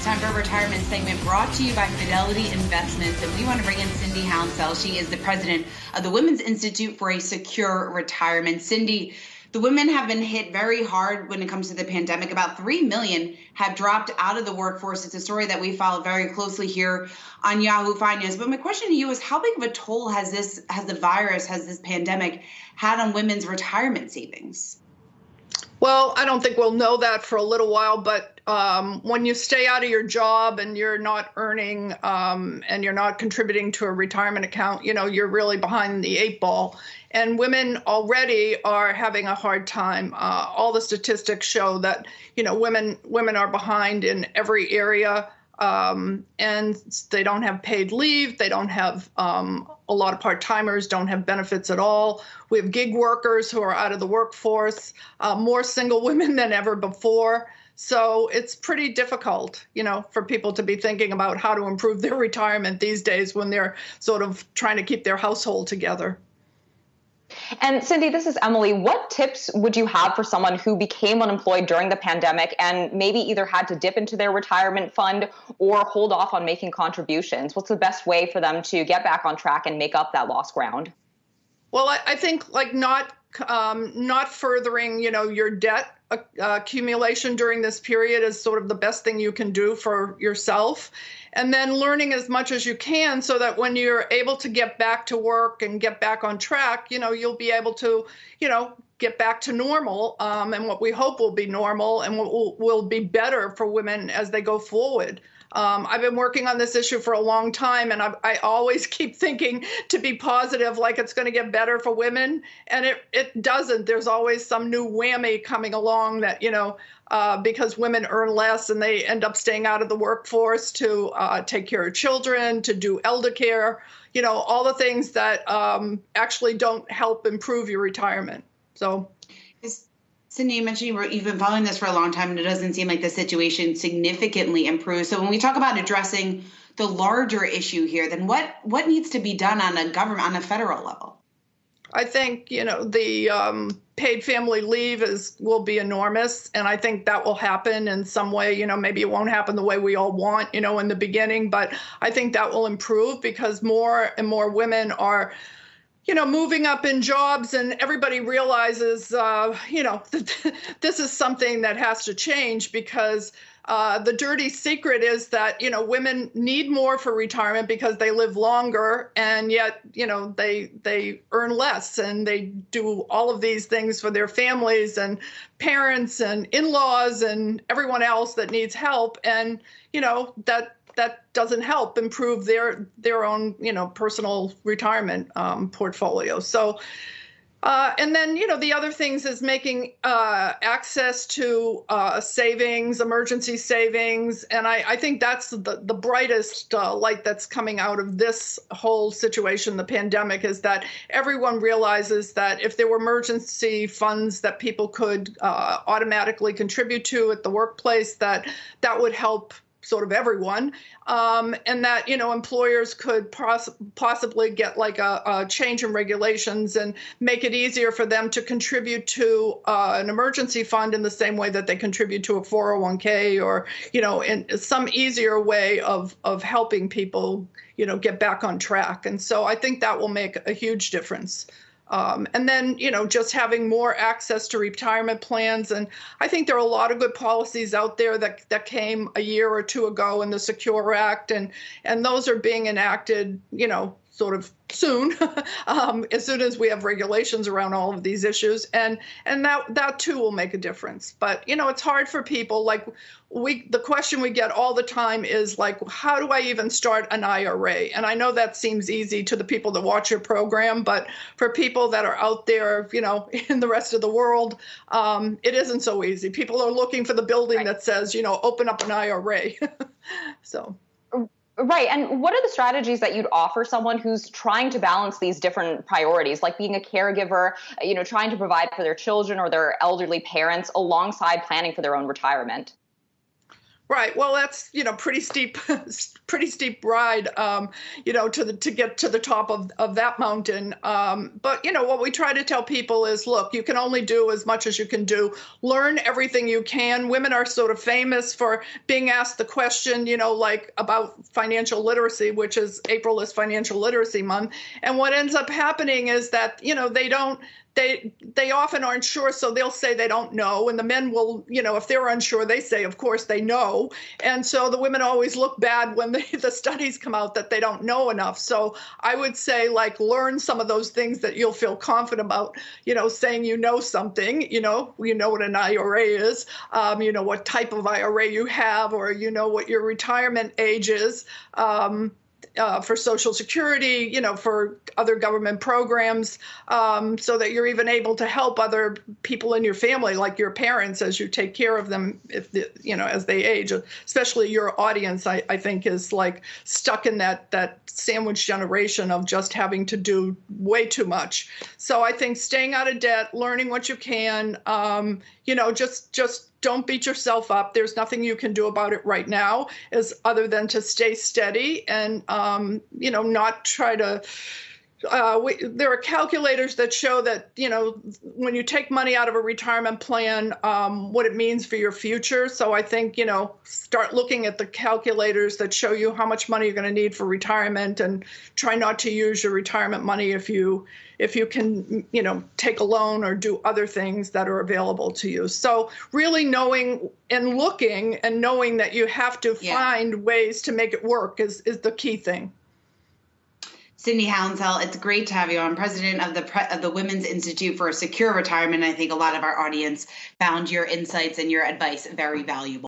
time for a retirement segment brought to you by Fidelity Investments. And we want to bring in Cindy Hounsell. She is the president of the Women's Institute for a Secure Retirement. Cindy, the women have been hit very hard when it comes to the pandemic. About 3 million have dropped out of the workforce. It's a story that we followed very closely here on Yahoo Finance. But my question to you is, how big of a toll has this pandemic had on women's retirement savings? Well, I don't think we'll know that for a little while, but when you stay out of your job and you're not earning and you're not contributing to a retirement account, you're really behind the 8 ball. And women already are having a hard time. All the statistics show that, women are behind in every area. And they don't have paid leave. They don't have a lot of part-timers don't have benefits at all. We have gig workers who are out of the workforce, more single women than ever before. So it's pretty difficult, for people to be thinking about how to improve their retirement these days when they're sort of trying to keep their household together. And Cindy, this is Emily. What tips would you have for someone who became unemployed during the pandemic and maybe either had to dip into their retirement fund or hold off on making contributions? What's the best way for them to get back on track and make up that lost ground? Well, I think not furthering, your debt accumulation during this period is sort of the best thing you can do for yourself. And then learning as much as you can so that when you're able to get back to work and get back on track, you'll be able to, get back to normal and what we hope will be normal and what will be better for women as they go forward. I've been working on this issue for a long time, and I always keep thinking to be positive, like it's going to get better for women, and it doesn't. There's always some new whammy coming along that, because women earn less and they end up staying out of the workforce to take care of children, to do elder care, all the things that actually don't help improve your retirement. So. Cindy, you mentioned you've been following this for a long time, and it doesn't seem like the situation significantly improved. So when we talk about addressing the larger issue here, then what needs to be done on a federal level? I think, the paid family leave will be enormous, and I think that will happen in some way. Maybe it won't happen the way we all want, in the beginning, but I think that will improve because more and more women are moving up in jobs, and everybody realizes, this is something that has to change because the dirty secret is that, women need more for retirement because they live longer, and yet, they earn less, and they do all of these things for their families and parents and in-laws and everyone else that needs help. And, that doesn't help improve their own, personal retirement portfolio. So, and then, the other things is making access to savings, emergency savings. And I think that's the brightest light that's coming out of this whole situation, the pandemic, is that everyone realizes that if there were emergency funds that people could automatically contribute to at the workplace, that would help sort of everyone, and that, employers could possibly get like a change in regulations and make it easier for them to contribute to an emergency fund in the same way that they contribute to a 401k or, in some easier way of helping people, get back on track. And so I think that will make a huge difference. And then, just having more access to retirement plans. And I think there are a lot of good policies out there that came a year or two ago in the Secure Act, and those are being enacted, sort of soon, as soon as we have regulations around all of these issues. And that too will make a difference. But, it's hard for people. Like the question we get all the time is like, how do I even start an IRA? And I know that seems easy to the people that watch your program, but for people that are out there, in the rest of the world, it isn't so easy. People are looking for the building that says, open up an IRA. So. Right. And what are the strategies that you'd offer someone who's trying to balance these different priorities, like being a caregiver, trying to provide for their children or their elderly parents alongside planning for their own retirement? Right. Well, that's, pretty steep, pretty steep ride, to get to the top of that mountain. But what we try to tell people is, look, you can only do as much as you can do. Learn everything you can. Women are sort of famous for being asked the question, like about financial literacy, which is April is Financial Literacy Month. And what ends up happening is that, they often aren't sure, so they'll say they don't know. And the men will, if they're unsure, they say, of course, they know. And so the women always look bad when the studies come out that they don't know enough. So I would say, learn some of those things that you'll feel confident about, saying something, what an IRA is, what type of IRA you have, or what your retirement age is. For Social Security, for other government programs, so that you're even able to help other people in your family, like your parents, as you take care of them, as they age. Especially your audience, I think, is stuck in that sandwich generation of just having to do way too much. So I think staying out of debt, learning what you can, just don't beat yourself up. There's nothing you can do about it right now, other than to stay steady and, not try to. There are calculators that show that, when you take money out of a retirement plan, what it means for your future. So I think, start looking at the calculators that show you how much money you're going to need for retirement, and try not to use your retirement money if you can, take a loan or do other things that are available to you. So really knowing and looking and knowing that you have to find ways to make it work is the key thing. Cindy Hounsell, it's great to have you on, president of the Women's Institute for a Secure Retirement. I think a lot of our audience found your insights and your advice very valuable.